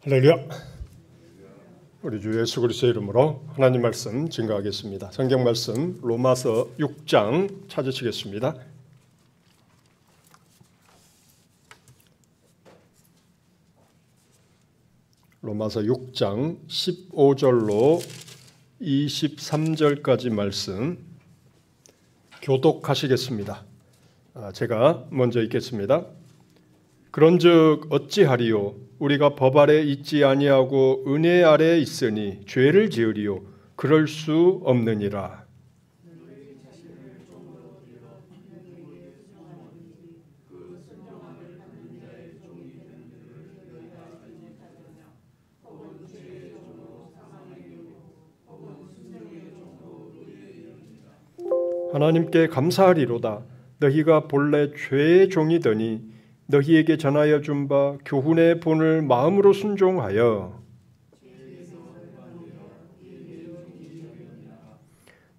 할렐루야. 우리 주 예수 그리스도의 이름으로 하나님 말씀 증거하겠습니다. 성경 말씀 로마서 6장 찾으시겠습니다. 로마서 6장 15절로 23절까지 말씀 교독하시겠습니다. 제가 먼저 읽겠습니다. 그런즉 어찌하리요? 우리가 법 아래 있지 아니하고 은혜 아래 있으니 죄를 지으리요? 그럴 수 없느니라. 하나님께 감사하리로다. 너희가 본래 죄의 종이더니 너희에게 전하여 준 바 교훈의 본을 마음으로 순종하여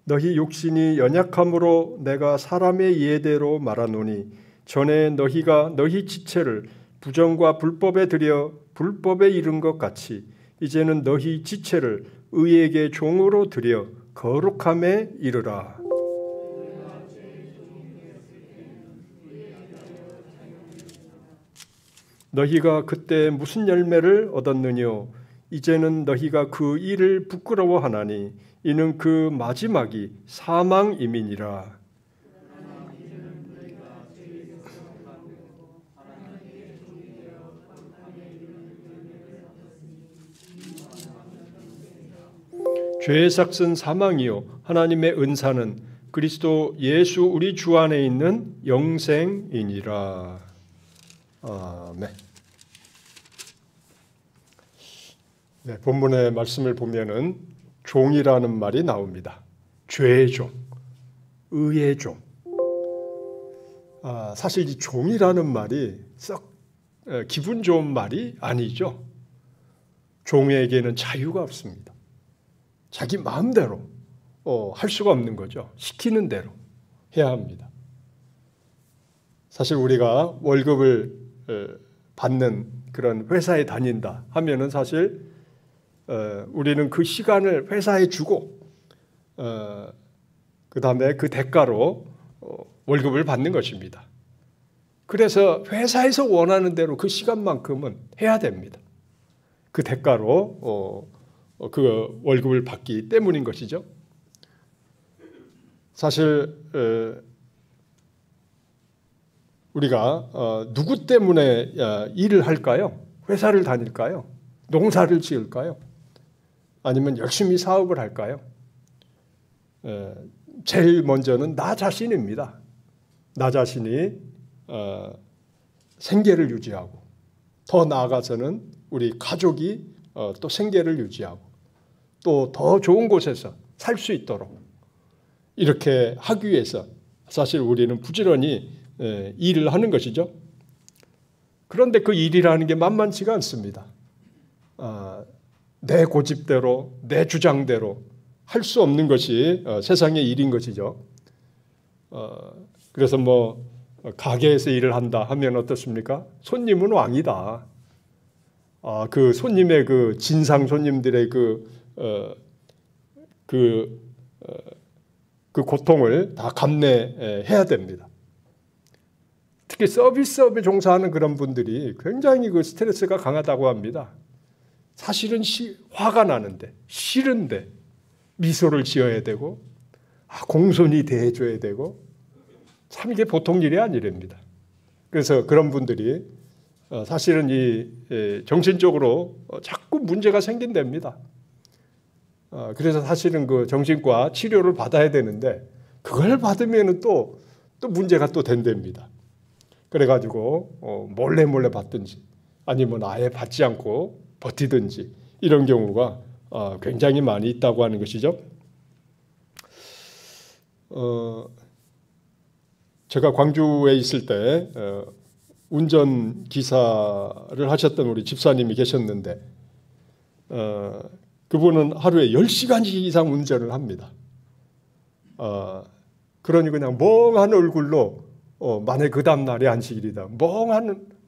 너희 육신이 연약함으로 내가 사람의 예대로 말하노니 전에 너희가 너희 지체를 부정과 불법에 들여 불법에 이른 것 같이 이제는 너희 지체를 의에게 종으로 들여 거룩함에 이르라. 너희가 그때 무슨 열매를 얻었느뇨? 이제는 너희가 그 일을 부끄러워하나니 이는 그 마지막이 사망임이니라. 죄의 삭은 사망이요 하나님의 은사는 그리스도 예수 우리 주 안에 있는 영생이니라. 아멘. 네, 본문의 말씀을 보면은 종이라는 말이 나옵니다. 죄의 종, 의의 종. 사실 이 종이라는 말이 썩 기분 좋은 말이 아니죠. 종에게는 자유가 없습니다. 자기 마음대로 할 수가 없는 거죠. 시키는 대로 해야 합니다. 사실 우리가 월급을 받는 그런 회사에 다닌다 하면은 사실 우리는 그 시간을 회사에 주고 그 다음에 그 대가로 월급을 받는 것입니다. 그래서 회사에서 원하는 대로 그 시간만큼은 해야 됩니다. 그 대가로 그 월급을 받기 때문인 것이죠. 사실 우리가 누구 때문에 일을 할까요? 회사를 다닐까요? 농사를 지을까요? 아니면 열심히 사업을 할까요? 제일 먼저는 나 자신입니다. 나 자신이 생계를 유지하고 더 나아가서는 우리 가족이 또 생계를 유지하고 또 더 좋은 곳에서 살 수 있도록 이렇게 하기 위해서 사실 우리는 부지런히 일을 하는 것이죠. 그런데 그 일이라는 게 만만치가 않습니다. 내 고집대로 내 주장대로 할 수 없는 것이 세상의 일인 것이죠. 그래서 뭐 가게에서 일을 한다 하면 어떻습니까? 손님은 왕이다. 그 손님의 그 진상 손님들의 그 고통을 다 감내해야 됩니다. 특히 서비스업에 종사하는 그런 분들이 굉장히 그 스트레스가 강하다고 합니다. 사실은 화가 나는데 싫은데 미소를 지어야 되고 공손히 대해줘야 되고 참 이게 보통 일이 아니랍니다. 그래서 그런 분들이 사실은 이 정신적으로 자꾸 문제가 생긴답니다. 그래서 사실은 그 정신과 치료를 받아야 되는데 그걸 받으면 또 문제가 또 된답니다. 그래가지고 몰래 받든지 아니면 아예 받지 않고 버티든지 이런 경우가 굉장히 많이 있다고 하는 것이죠. 제가 광주에 있을 때 운전기사를 하셨던 우리 집사님이 계셨는데 그분은 하루에 10시간 이상 운전을 합니다. 그러니 그냥 멍한 얼굴로 만약 그 다음 날이 안식일이다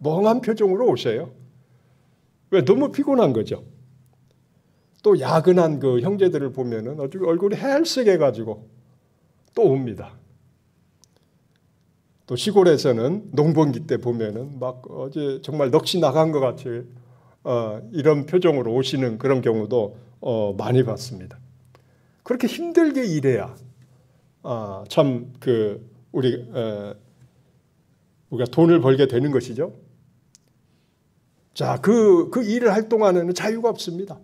멍한 표정으로 오셔요. 왜? 너무 피곤한 거죠. 또 야근한 그 형제들을 보면은 얼굴이 헬쓱해 가지고 또 옵니다. 또 시골에서는 농번기 때 보면은 막 어제 정말 넋이 나간 것 같이 이런 표정으로 오시는 그런 경우도 많이 봤습니다. 그렇게 힘들게 일해야 참 우리가 돈을 벌게 되는 것이죠. 자, 그 일을 할 동안에는 자유가 없습니다.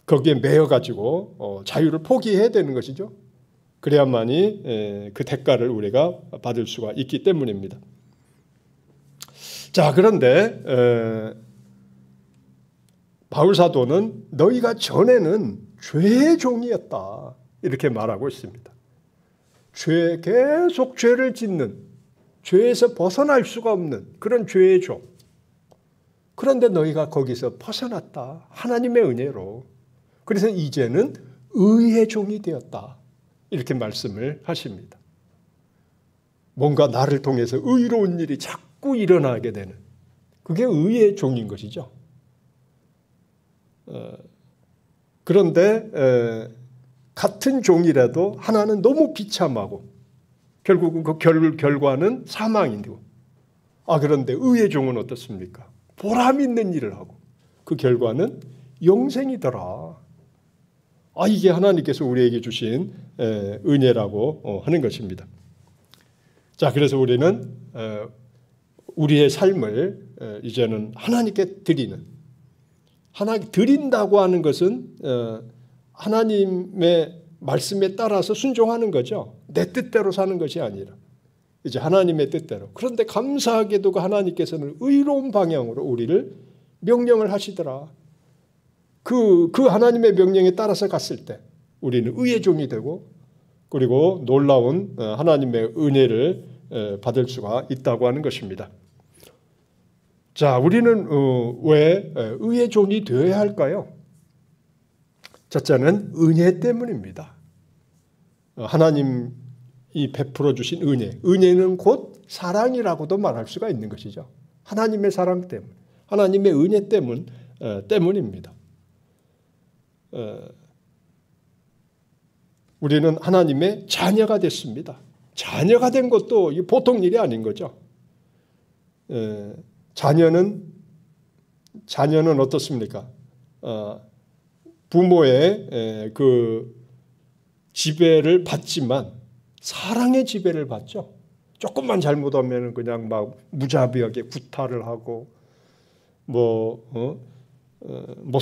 거기에 매여 가지고 자유를 포기해야 되는 것이죠. 그래야만이 그 대가를 우리가 받을 수가 있기 때문입니다. 자, 그런데 바울 사도는 너희가 전에는 죄의 종이었다 이렇게 말하고 있습니다. 계속 죄를 짓는, 죄에서 벗어날 수가 없는 그런 죄의 종. 그런데 너희가 거기서 벗어났다. 하나님의 은혜로. 그래서 이제는 의의 종이 되었다. 이렇게 말씀을 하십니다. 뭔가 나를 통해서 의로운 일이 자꾸 일어나게 되는, 그게 의의 종인 것이죠. 그런데 같은 종이라도 하나는 너무 비참하고 결국은 그 결과는 사망이고, 그런데 의의 종은 어떻습니까? 보람 있는 일을 하고 그 결과는 영생이더라. 이게 하나님께서 우리에게 주신 은혜라고 하는 것입니다. 자, 그래서 우리는 우리의 삶을 이제는 하나님께 드리는, 하나님 드린다고 하는 것은 하나님의 말씀에 따라서 순종하는 거죠. 내 뜻대로 사는 것이 아니라 이제 하나님의 뜻대로. 그런데 감사하게도 그 하나님께서는 의로운 방향으로 우리를 명령을 하시더라. 그 하나님의 명령에 따라서 갔을 때 우리는 의의 종이 되고, 그리고 놀라운 하나님의 은혜를 받을 수가 있다고 하는 것입니다. 자, 우리는 왜 의의 종이 되어야 할까요? 첫째는 은혜 때문입니다. 하나님이 베풀어 주신 은혜. 은혜는 곧 사랑이라고도 말할 수가 있는 것이죠. 하나님의 사랑 때문, 하나님의 은혜 때문입니다. 우리는 하나님의 자녀가 됐습니다. 자녀가 된 것도 보통 일이 아닌 거죠. 자녀는 어떻습니까? 부모의 그 지배를 받지만 사랑의 지배를 받죠. 조금만 잘못하면 그냥 막 무자비하게 구타를 하고 못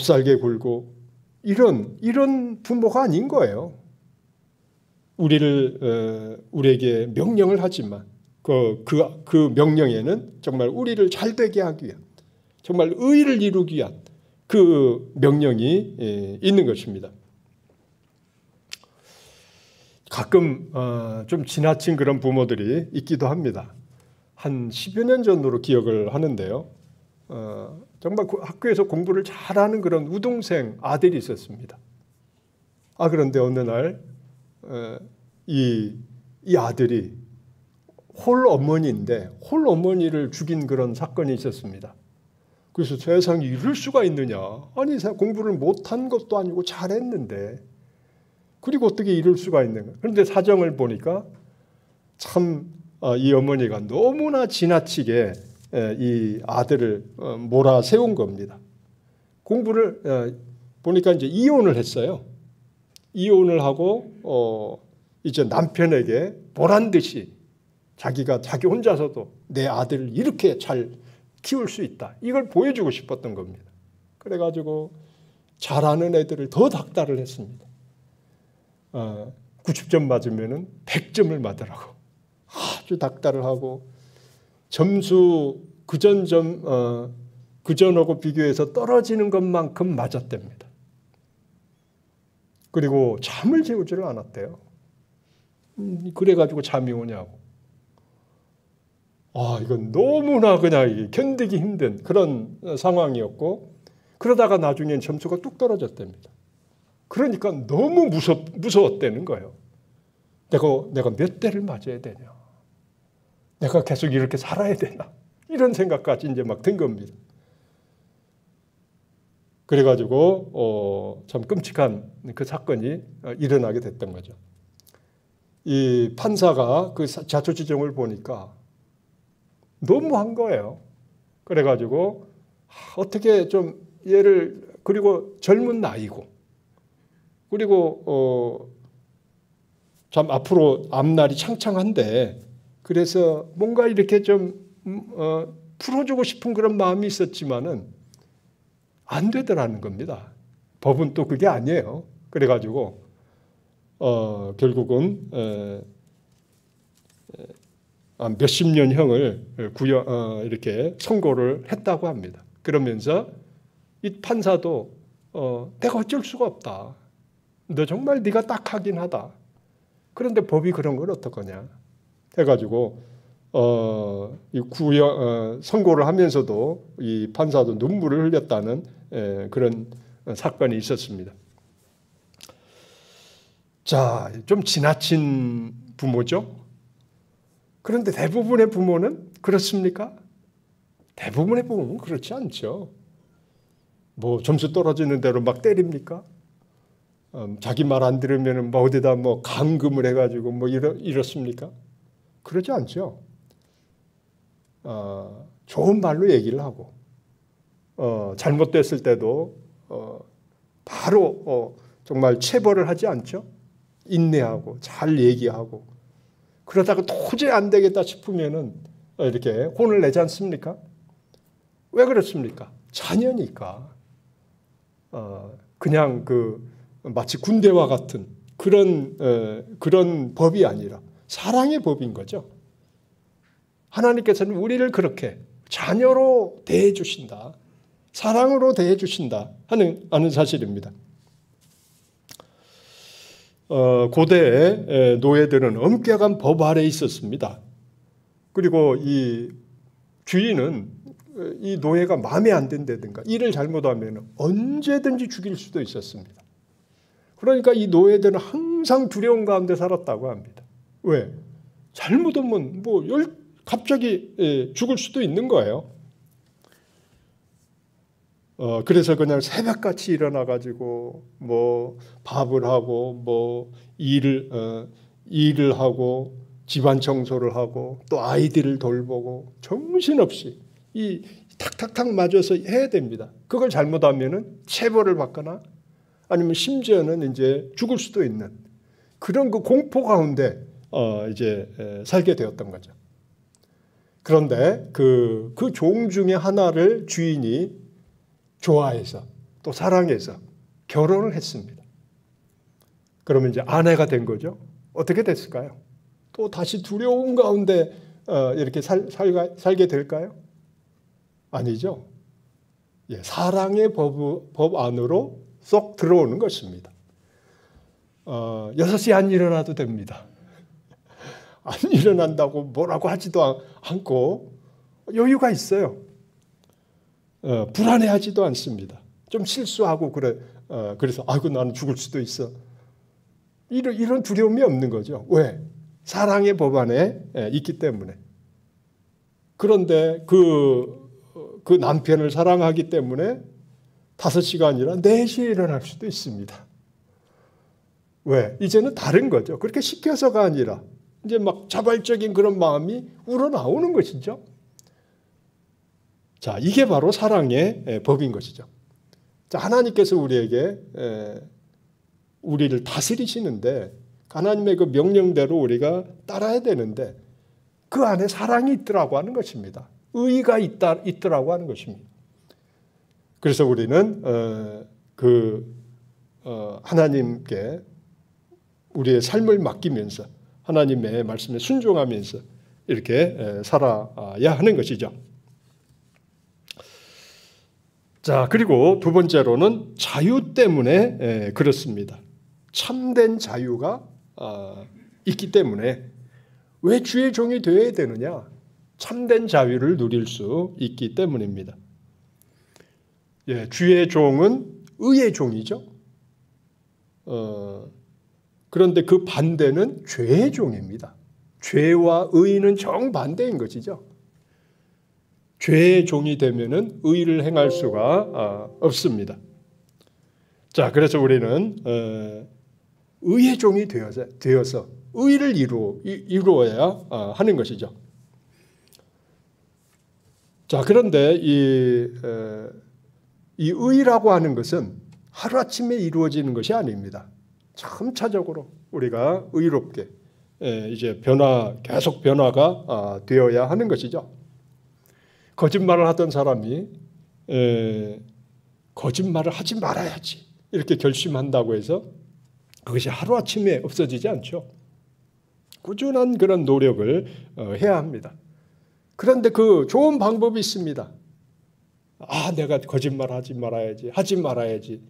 살게 굴고 이런 부모가 아닌 거예요. 우리에게 명령을 하지만 그 명령에는 정말 우리를 잘 되게 하기 위한, 정말 의를 이루기 위한 그 명령이 있는 것입니다. 가끔 좀 지나친 그런 부모들이 있기도 합니다. 한 10여 년 전으로 기억을 하는데요. 정말 학교에서 공부를 잘하는 그런 우등생 아들이 있었습니다. 그런데 어느 날 이 아들이 홀어머니인데 홀어머니를 죽인 그런 사건이 있었습니다. 그래서 세상에 이럴 수가 있느냐. 아니, 공부를 못한 것도 아니고 잘했는데 그리고 어떻게 이럴 수가 있는가. 그런데 사정을 보니까 참 이 어머니가 너무나 지나치게 이 아들을 몰아세운 겁니다. 공부를 보니까 이제 이혼을 했어요. 이혼을 하고 이제 남편에게 보란 듯이 자기 혼자서도 내 아들을 이렇게 잘 키울 수 있다. 이걸 보여주고 싶었던 겁니다. 그래가지고 잘하는 애들을 더 닥달을 했습니다. 90점 맞으면은 100점을 맞으라고 아주 닥달을 하고, 점수 그전하고 비교해서 떨어지는 것만큼 맞았답니다. 그리고 잠을 재우지를 않았대요. 그래가지고 잠이 오냐고. 이건 너무나 그냥 견디기 힘든 그런 상황이었고, 그러다가 나중엔 점수가 뚝 떨어졌답니다. 그러니까 너무 무서웠다는 거예요. 내가 몇 대를 맞아야 되냐. 내가 계속 이렇게 살아야 되나. 이런 생각까지 이제 막 든 겁니다. 그래가지고 참 끔찍한 그 사건이 일어나게 됐던 거죠. 이 판사가 그 자초지종을 보니까 너무한 거예요. 그래가지고 어떻게 좀 얘를, 그리고 젊은 나이고, 그리고 참 앞으로 앞날이 창창한데, 그래서 뭔가 이렇게 좀 풀어주고 싶은 그런 마음이 있었지만은 안 되더라는 겁니다. 법은 또 그게 아니에요. 그래가지고 결국은 몇십 년형을 이렇게 선고를 했다고 합니다. 그러면서 이 판사도 내가 어쩔 수가 없다. 너 정말 네가 딱하긴 하다. 그런데 법이 그런 걸 어떡하냐 해가지고 선고를 하면서도 이 판사도 눈물을 흘렸다는 그런 사건이 있었습니다. 자, 좀 지나친 부모죠. 그런데 대부분의 부모는 그렇습니까? 대부분의 부모는 그렇지 않죠. 뭐 점수 떨어지는 대로 막 때립니까? 자기 말 안 들으면 뭐 어디다 뭐 감금을 해가지고 뭐 이렇습니까? 그러지 않죠. 좋은 말로 얘기를 하고, 잘못됐을 때도 바로 정말 체벌을 하지 않죠. 인내하고 잘 얘기하고, 그러다가 도저히 안 되겠다 싶으면은 이렇게 혼을 내지 않습니까? 왜 그렇습니까? 자녀니까. 그냥 마치 군대와 같은 그런 법이 아니라 사랑의 법인 거죠. 하나님께서는 우리를 그렇게 자녀로 대해 주신다, 사랑으로 대해 주신다 하는 사실입니다. 고대의 노예들은 엄격한 법 아래에 있었습니다. 그리고 이 주인은 이 노예가 마음에 안 든다든가 일을 잘못하면 언제든지 죽일 수도 있었습니다. 그러니까 이 노예들은 항상 두려움 가운데 살았다고 합니다. 왜? 잘못하면 갑자기 죽을 수도 있는 거예요. 그래서 그냥 새벽같이 일어나가지고 뭐 밥을 하고 뭐 일을 하고 집안 청소를 하고 또 아이들을 돌보고 정신없이 이 탁탁탁 맞아서 해야 됩니다. 그걸 잘못하면은 체벌을 받거나 아니면 심지어는 이제 죽을 수도 있는 그런 그 공포 가운데 이제 살게 되었던 거죠. 그런데 그 종 중에 하나를 주인이 좋아해서 또 사랑해서 결혼을 했습니다. 그러면 이제 아내가 된 거죠. 어떻게 됐을까요? 또 다시 두려움 가운데 이렇게 살게 될까요? 아니죠. 예, 사랑의 법 안으로 쏙 들어오는 것입니다. 6시 안 일어나도 됩니다. 안 일어난다고 뭐라고 하지도 않고 여유가 있어요. 불안해하지도 않습니다. 좀 실수하고 그래서 아이고 나는 죽을 수도 있어. 이런 두려움이 없는 거죠. 왜? 사랑의 법 안에 있기 때문에. 그런데 그 남편을 사랑하기 때문에 5시가 아니라 4시에 일어날 수도 있습니다. 왜? 이제는 다른 거죠. 그렇게 시켜서가 아니라 이제 막 자발적인 그런 마음이 우러나오는 것이죠. 자, 이게 바로 사랑의 법인 것이죠. 자, 하나님께서 우리를 다스리시는데 하나님의 그 명령대로 우리가 따라야 되는데 그 안에 사랑이 있더라고 하는 것입니다. 의의가 있더라고 하는 것입니다. 그래서 우리는 하나님께 우리의 삶을 맡기면서 하나님의 말씀에 순종하면서 이렇게 살아야 하는 것이죠. 자, 그리고 두 번째로는 자유 때문에 그렇습니다. 참된 자유가 있기 때문에 왜 주의 종이 되어야 되느냐? 참된 자유를 누릴 수 있기 때문입니다. 예, 주의 종은 의의 종이죠. 그런데 그 반대는 죄의 종입니다. 죄와 의는 정반대인 것이죠. 죄의 종이 되면은 의를 행할 수가 없습니다. 자, 그래서 우리는 의의 종이 되어서 의를 이루어야 하는 것이죠. 자, 그런데 이 의라고 하는 것은 하루아침에 이루어지는 것이 아닙니다. 점차적으로 우리가 의롭게 이제 계속 변화가 되어야 하는 것이죠. 거짓말을 하던 사람이 거짓말을 하지 말아야지 이렇게 결심한다고 해서 그것이 하루아침에 없어지지 않죠. 꾸준한 그런 노력을 해야 합니다. 그런데 그 좋은 방법이 있습니다. 내가 거짓말 하지 말아야지.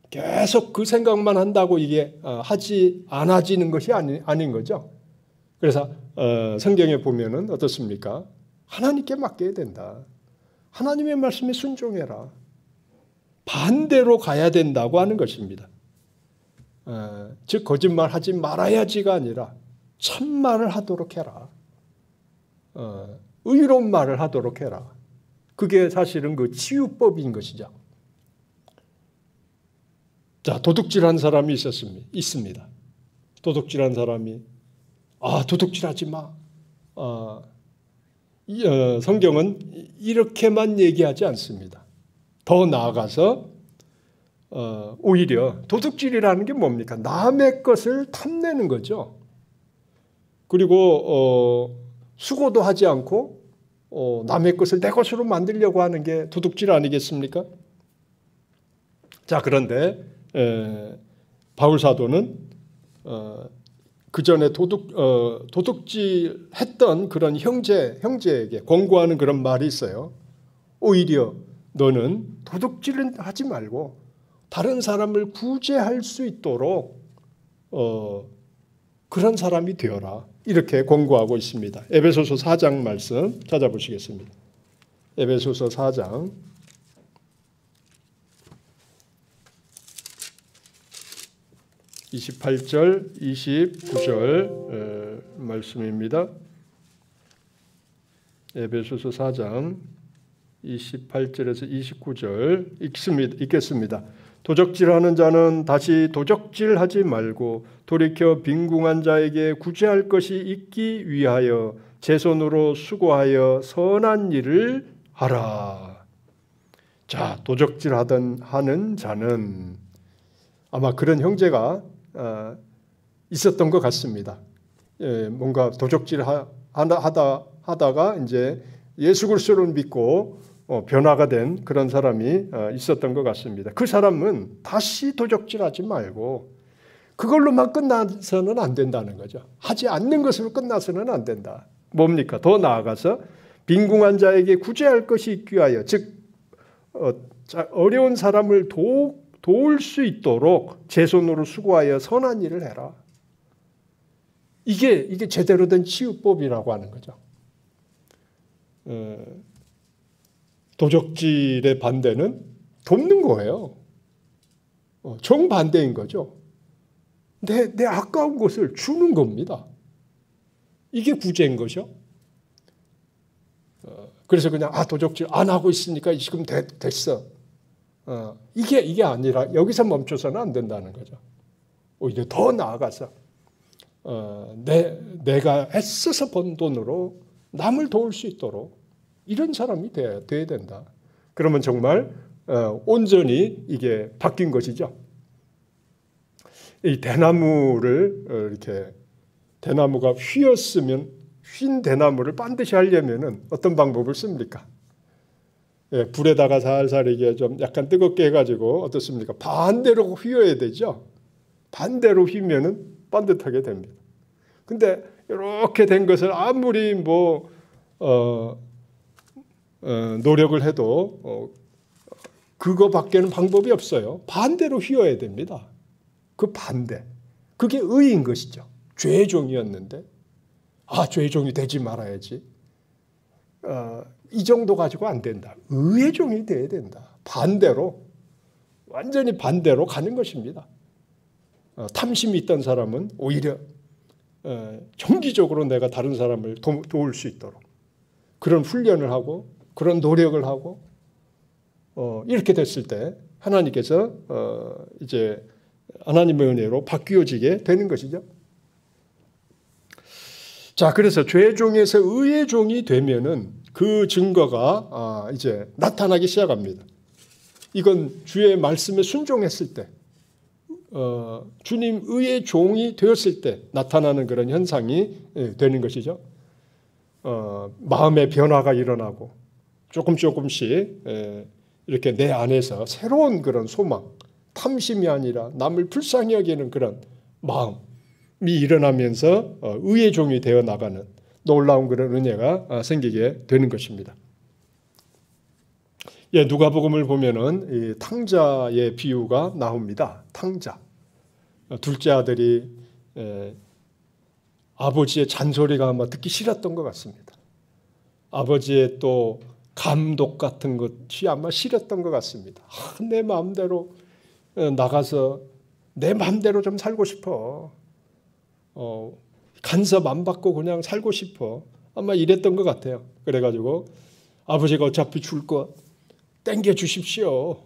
계속 그 생각만 한다고 이게 하지 않아지는 것이 아닌 거죠. 그래서 성경에 보면은 어떻습니까? 하나님께 맡겨야 된다. 하나님의 말씀에 순종해라. 반대로 가야 된다고 하는 것입니다. 즉 거짓말 하지 말아야지가 아니라 참말을 하도록 해라. 의로운 말을 하도록 해라. 그게 사실은 그 치유법인 것이죠. 자, 도둑질한 사람이 있습니다. 도둑질한 사람이 도둑질하지 마. 성경은 이렇게만 얘기하지 않습니다. 더 나아가서 오히려 도둑질이라는 게 뭡니까? 남의 것을 탐내는 거죠. 그리고 수고도 하지 않고 남의 것을 내 것으로 만들려고 하는 게 도둑질 아니겠습니까? 자, 그런데 바울 사도는 그 전에 도둑질했던 그런 형제에게 권고하는 그런 말이 있어요. 오히려 너는 도둑질은 하지 말고 다른 사람을 구제할 수 있도록 그런 사람이 되어라. 이렇게 권고하고 있습니다. 에베소서 4장 말씀 찾아보시겠습니다. 에베소서 4장 28절, 29절 말씀입니다. 에베소서 4장 28절에서 29절 읽겠습니다. 도적질하는 자는 다시 도적질하지 말고 돌이켜 빈궁한 자에게 구제할 것이 있기 위하여 제 손으로 수고하여 선한 일을 하라. 자, 도적질하는 자는 아마 그런 형제가 있었던 것 같습니다. 뭔가 도적질 하다가 이제 예수 그리스도를 믿고 변화가 된 그런 사람이 있었던 것 같습니다. 그 사람은 다시 도적질하지 말고 그걸로만 끝나서는 안 된다는 거죠. 하지 않는 것으로 끝나서는 안 된다. 뭡니까? 더 나아가서 빈궁한 자에게 구제할 것이 있기 위하여, 즉 어려운 사람을 도울 수 있도록 제 손으로 수고하여 선한 일을 해라. 이게 제대로 된 치유법이라고 하는 거죠. 도적질의 반대는 돕는 거예요. 정반대인 거죠. 내 아까운 것을 주는 겁니다. 이게 구제인 거죠. 그래서 그냥 도적질 안 하고 있으니까 지금 됐어. 이게 아니라 여기서 멈춰서는 안 된다는 거죠. 오히려 더 나아가서 내가 애써서 번 돈으로 남을 도울 수 있도록 이런 사람이 돼야 된다. 그러면 정말 온전히 이게 바뀐 것이죠. 이 대나무를 이렇게 대나무가 휘었으면 휜 대나무를 반드시 하려면은 어떤 방법을 씁니까? 불에다가 살살 이게 좀 약간 뜨겁게 해가지고 어떻습니까? 반대로 휘어야 되죠. 반대로 휘면은 반듯하게 됩니다. 근데 이렇게 된 것을 아무리 노력을 해도 그거밖에는 방법이 없어요. 반대로 휘어야 됩니다. 그 반대. 그게 의인 것이죠. 죄의 종이었는데 죄의 종이 되지 말아야지. 이 정도 가지고 안 된다. 의의 종이 돼야 된다. 반대로, 완전히 반대로 가는 것입니다. 탐심이 있던 사람은 오히려 정기적으로 내가 다른 사람을 도울 수 있도록 그런 훈련을 하고 그런 노력을 하고 이렇게 됐을 때 하나님께서 이제 하나님의 은혜로 바뀌어지게 되는 것이죠. 자, 그래서 죄의 종에서 의의 종이 되면은 그 증거가 이제 나타나기 시작합니다. 이건 주의 말씀에 순종했을 때, 주님 의의 종이 되었을 때 나타나는 그런 현상이 되는 것이죠. 마음의 변화가 일어나고 조금씩 이렇게 내 안에서 새로운 그런 소망, 탐심이 아니라 남을 불쌍히 여기는 그런 마음이 일어나면서 의의 종이 되어 나가는 놀라운 그런 은혜가 생기게 되는 것입니다. 예, 누가복음을 보면은 이 탕자의 비유가 나옵니다. 탕자. 둘째 아들이 아버지의 잔소리가 아마 듣기 싫었던 것 같습니다. 아버지의 또 감독 같은 것이 아마 싫었던 것 같습니다. 내 마음대로 나가서 내 마음대로 좀 살고 싶어. 간섭 안 받고 그냥 살고 싶어. 아마 이랬던 것 같아요. 그래가지고 아버지가 어차피 줄 거 땡겨 주십시오.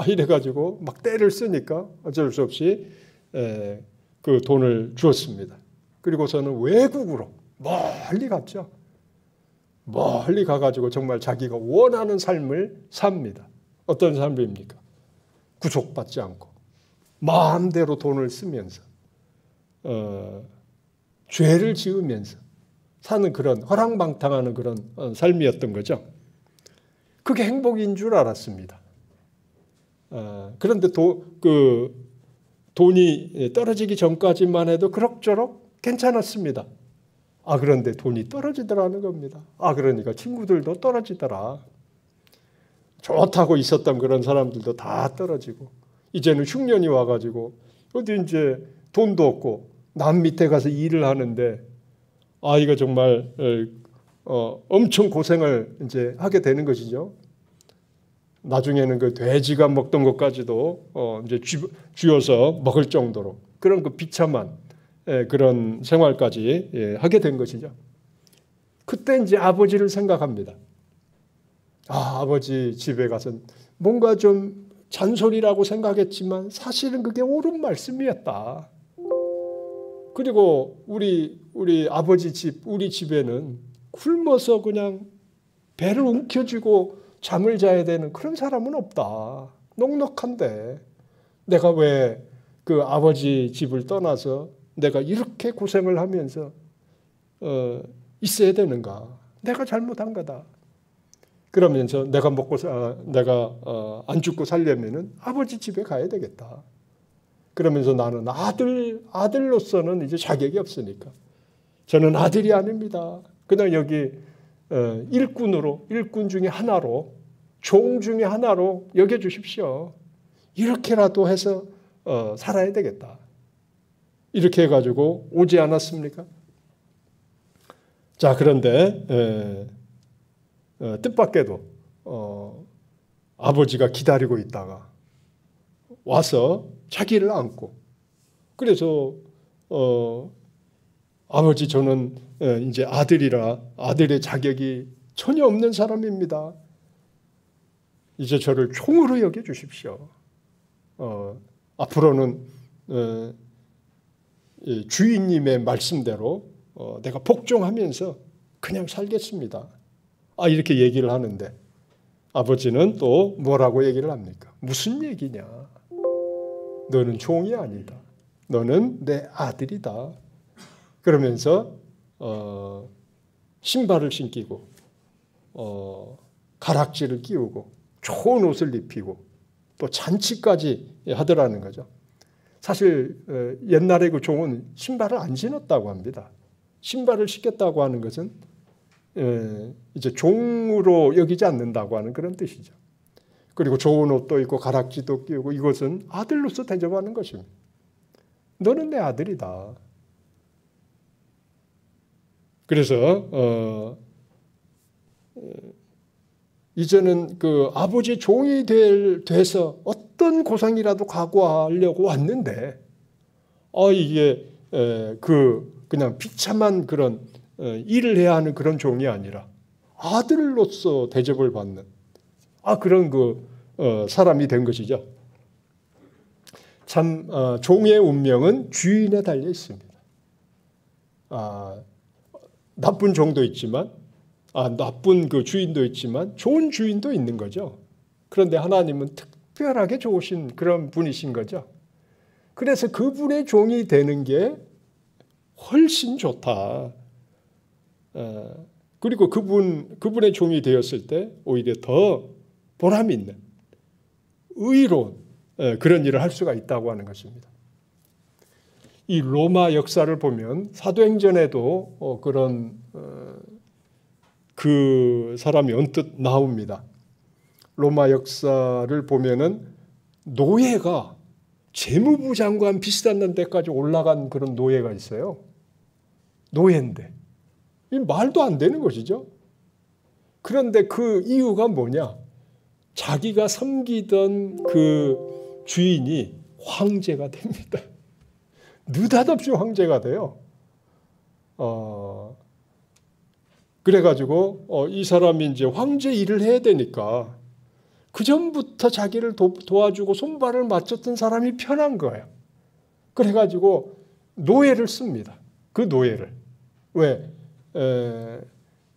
이래가지고 막 떼를 쓰니까 어쩔 수 없이 그 돈을 주었습니다. 그리고서는 외국으로 멀리 갔죠. 멀리 가가지고 정말 자기가 원하는 삶을 삽니다. 어떤 삶입니까? 구속받지 않고 마음대로 돈을 쓰면서 죄를 지으면서 사는 그런 허랑방탕하는 그런 삶이었던 거죠. 그게 행복인 줄 알았습니다. 그런데 돈이 떨어지기 전까지만 해도 그럭저럭 괜찮았습니다. 그런데 돈이 떨어지더라는 겁니다. 그러니까 친구들도 떨어지더라. 좋다고 있었던 그런 사람들도 다 떨어지고 이제는 흉년이 와가지고 어디 이제 돈도 없고 남 밑에 가서 일을 하는데 이거 정말 엄청 고생을 이제 하게 되는 것이죠. 나중에는 그 돼지가 먹던 것까지도 이제 쥐어서 먹을 정도로 그런 그 비참한 그런 생활까지 하게 된 것이죠. 그때 이제 아버지를 생각합니다. 아버지 집에 가서 뭔가 좀 잔소리라고 생각했지만 사실은 그게 옳은 말씀이었다. 그리고 우리 아버지 집, 우리 집에는 굶어서 그냥 배를 움켜쥐고 잠을 자야 되는 그런 사람은 없다. 넉넉한데 내가 왜 그 아버지 집을 떠나서 내가 이렇게 고생을 하면서 있어야 되는가? 내가 잘못한 거다. 그러면서 내가 안 죽고 살려면은 아버지 집에 가야 되겠다. 그러면서 나는 아들로서는 이제 자격이 없으니까 저는 아들이 아닙니다. 그냥 여기 일꾼 중에 하나로 종 중에 하나로 여겨주십시오. 이렇게라도 해서 살아야 되겠다. 이렇게 해가지고 오지 않았습니까? 자, 그런데 뜻밖에도 아버지가 기다리고 있다가 와서 자기를 안고 그래서 아버지 저는 이제 아들이라 아들의 자격이 전혀 없는 사람입니다. 이제 저를 종으로 여겨주십시오. 앞으로는 주인님의 말씀대로 내가 복종하면서 그냥 살겠습니다. 이렇게 얘기를 하는데 아버지는 또 뭐라고 얘기를 합니까? 무슨 얘기냐? 너는 종이 아니다. 너는 내 아들이다. 그러면서 신발을 신기고 가락지를 끼우고 좋은 옷을 입히고 또 잔치까지 하더라는 거죠. 사실 옛날에 그 종은 신발을 안 신었다고 합니다. 신발을 신겠다고 하는 것은 이제 종으로 여기지 않는다고 하는 그런 뜻이죠. 그리고 좋은 옷도 입고 가락지도 끼우고 이것은 아들로서 대접하는 것입니다. 너는 내 아들이다. 그래서 이제는 그 아버지 종이 돼서 어떤 고생이라도 각오하려고 왔는데 이게 그냥 비참한 그런 일을 해야 하는 그런 종이 아니라 아들로서 대접을 받는 그런 그 사람이 된 것이죠. 참 종의 운명은 주인에 달려 있습니다. 나쁜 종도 있지만 나쁜 그 주인도 있지만 좋은 주인도 있는 거죠. 그런데 하나님은 특별하게 좋으신 그런 분이신 거죠. 그래서 그분의 종이 되는 게 훨씬 좋다. 그리고 그분의 종이 되었을 때 오히려 더 보람 있는 의로운 그런 일을 할 수가 있다고 하는 것입니다. 이 로마 역사를 보면 사도행전에도 그런 그 사람이 언뜻 나옵니다. 로마 역사를 보면은 노예가 재무부 장관 비슷한 데까지 올라간 그런 노예가 있어요. 노예인데 말도 안 되는 것이죠. 그런데 그 이유가 뭐냐? 자기가 섬기던 그 주인이 황제가 됩니다. 느닷없이 황제가 돼요. 그래가지고 이 사람이 이제 황제 일을 해야 되니까 그 전부터 자기를 도와주고 손발을 맞췄던 사람이 편한 거예요. 그래가지고 노예를 씁니다. 그 노예를. 왜?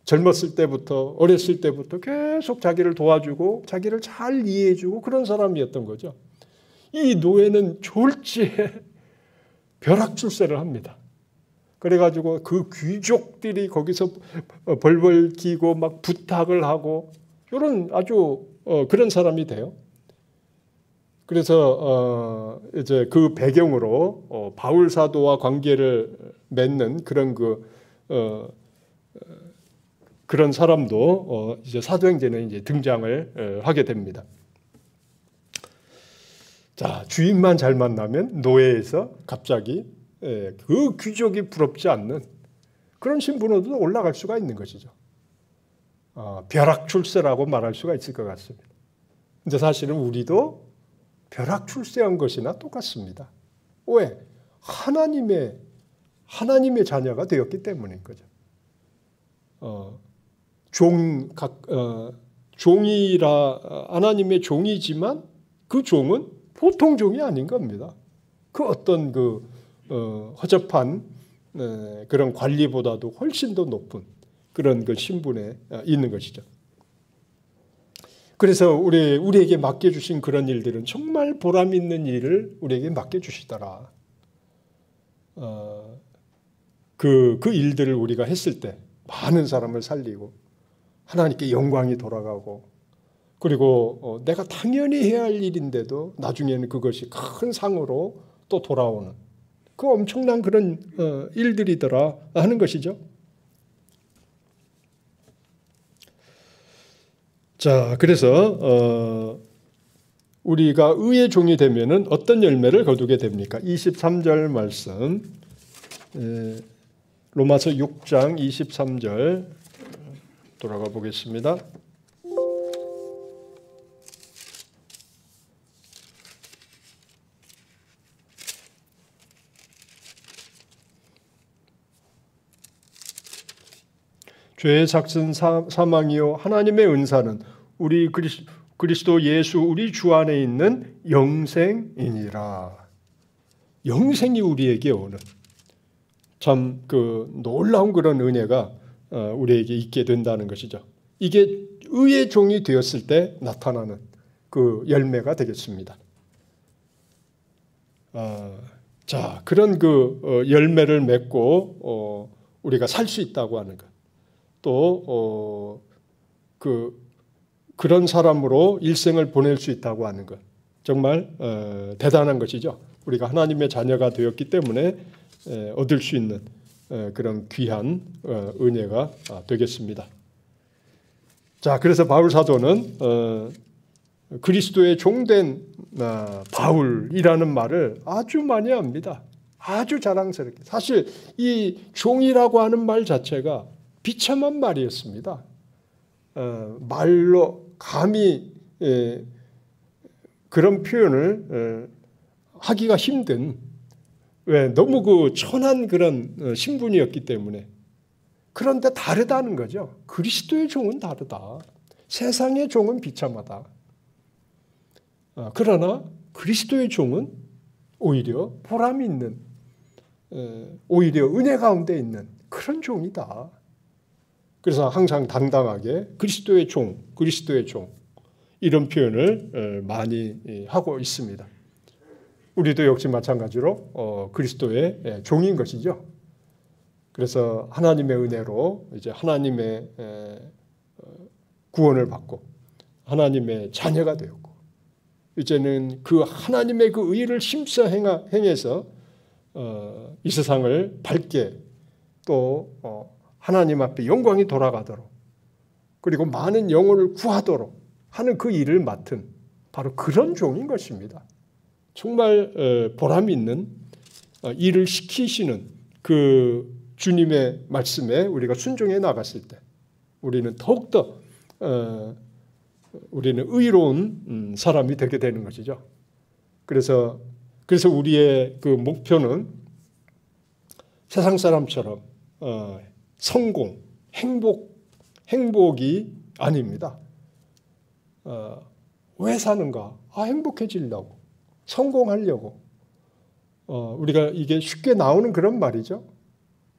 젊었을 때부터 어렸을 때부터 계속 자기를 도와주고 자기를 잘 이해해주고 그런 사람이었던 거죠. 이 노예는 졸지에 벼락출세를 합니다. 그래가지고 그 귀족들이 거기서 벌벌 기고 막 부탁을 하고 이런 아주 그런 사람이 돼요. 그래서 이제 그 배경으로 바울 사도와 관계를 맺는 그런 그런 사람도 이제 사도행전에 이제 등장을 하게 됩니다. 자, 주인만 잘 만나면 노예에서 갑자기 그 귀족이 부럽지 않는 그런 신분으로 올라갈 수가 있는 것이죠. 벼락출세라고 말할 수가 있을 것 같습니다. 근데 사실은 우리도 벼락출세한 것이나 똑같습니다. 왜? 하나님의 자녀가 되었기 때문인 거죠. 종이라 하나님의 종이지만 그 종은 보통 종이 아닌 겁니다. 그 어떤 허접한 그런 관리보다도 훨씬 더 높은 그런 그 신분에 있는 것이죠. 그래서 우리에게 맡겨주신 그런 일들은 정말 보람 있는 일을 우리에게 맡겨주시더라. 그 일들을 우리가 했을 때 많은 사람을 살리고 하나님께 영광이 돌아가고 그리고 내가 당연히 해야 할 일인데도 나중에는 그것이 큰 상으로 또 돌아오는 그 엄청난 그런 일들이더라 하는 것이죠. 자, 그래서 우리가 의의 종이 되면은 어떤 열매를 거두게 됩니까? 23절 말씀, 로마서 6장 23절 돌아가 보겠습니다. 죄의 삭슨 사망이요 하나님의 은사는 우리 그리스도 예수 우리 주 안에 있는 영생이니라. 영생이 우리에게 오는 참 그 놀라운 그런 은혜가 우리에게 있게 된다는 것이죠. 이게 의의 종이 되었을 때 나타나는 그 열매가 되겠습니다. 자, 그런 그 열매를 맺고 우리가 살 수 있다고 하는 것. 또 그런 사람으로 일생을 보낼 수 있다고 하는 것 정말 대단한 것이죠. 우리가 하나님의 자녀가 되었기 때문에 얻을 수 있는 그런 귀한 은혜가 되겠습니다. 자, 그래서 바울 사도는 그리스도의 종된 바울이라는 말을 아주 많이 합니다. 아주 자랑스럽게. 사실 이 종이라고 하는 말 자체가 비참한 말이었습니다. 말로 감히 그런 표현을 하기가 힘든 왜 너무 그 천한 그런 신분이었기 때문에. 그런데 다르다는 거죠. 그리스도의 종은 다르다. 세상의 종은 비참하다. 그러나 그리스도의 종은 오히려 보람 있는, 오히려 은혜 가운데 있는 그런 종이다. 그래서 항상 당당하게 그리스도의 종, 그리스도의 종 이런 표현을 많이 하고 있습니다. 우리도 역시 마찬가지로 그리스도의 종인 것이죠. 그래서 하나님의 은혜로 이제 하나님의 구원을 받고 하나님의 자녀가 되었고, 이제는 그 하나님의 그 의를 힘써 행해서 이 세상을 밝게 또 하나님 앞에 영광이 돌아가도록, 그리고 많은 영혼을 구하도록 하는 그 일을 맡은 바로 그런 종인 것입니다. 정말 보람 있는 일을 시키시는 그 주님의 말씀에 우리가 순종해 나갔을 때 우리는 더욱더 우리는 의로운 사람이 되게 되는 것이죠. 그래서 우리의 그 목표는 세상 사람처럼 성공, 행복이 아닙니다. 왜 사는가? 행복해지려고, 성공하려고. 우리가 이게 쉽게 나오는 그런 말이죠.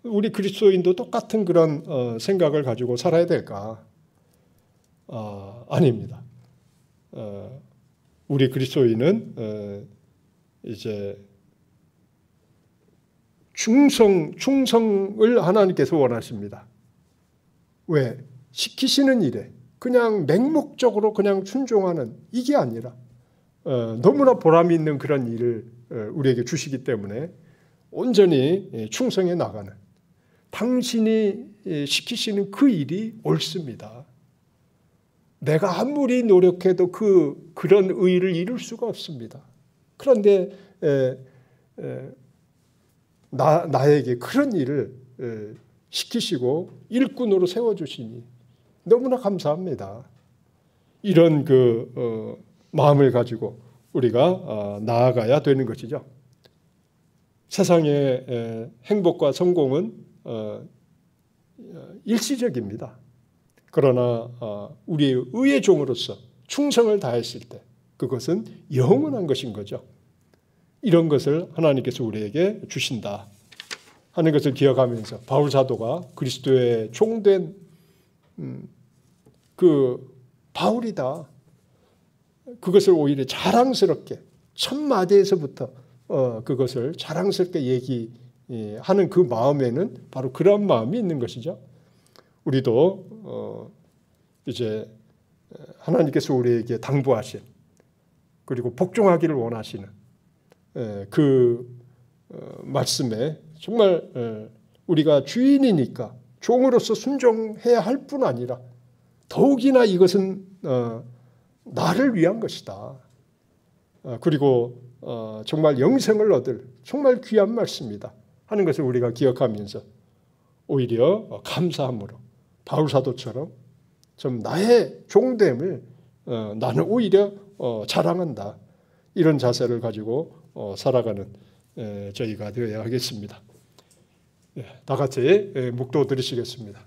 우리 그리스도인도 똑같은 그런 생각을 가지고 살아야 될까? 아닙니다. 우리 그리스도인은 이제 충성을 하나님께서 원하십니다. 왜? 시키시는 일에 그냥 맹목적으로 그냥 순종하는 이게 아니라 너무나 보람 있는 그런 일을 우리에게 주시기 때문에 온전히 충성해 나가는, 당신이 시키시는 그 일이 옳습니다. 내가 아무리 노력해도 그런 의의를 이룰 수가 없습니다. 그런데 나에게 그런 일을 시키시고 일꾼으로 세워주시니 너무나 감사합니다. 이런 마음을 가지고 우리가 나아가야 되는 것이죠. 세상의 행복과 성공은 일시적입니다. 그러나 우리의 의의 종으로서 충성을 다했을 때 그것은 영원한 것인 거죠. 이런 것을 하나님께서 우리에게 주신다 하는 것을 기억하면서 바울 사도가 그리스도의 종된 그 바울이다, 그것을 오히려 자랑스럽게 첫 마디에서부터 그것을 자랑스럽게 얘기하는 그 마음에는 바로 그런 마음이 있는 것이죠. 우리도 이제 하나님께서 우리에게 당부하신, 그리고 복종하기를 원하시는 그 말씀에 정말 우리가 주인이니까 종으로서 순종해야 할 뿐 아니라 더욱이나 이것은 나를 위한 것이다. 그리고 정말 영생을 얻을 정말 귀한 말씀이다 하는 것을 우리가 기억하면서 오히려 감사함으로 바울 사도처럼 좀 나의 종됨을 나는 오히려 자랑한다, 이런 자세를 가지고 살아가는 저희가 되어야 하겠습니다. 다 같이 묵도 드리시겠습니다.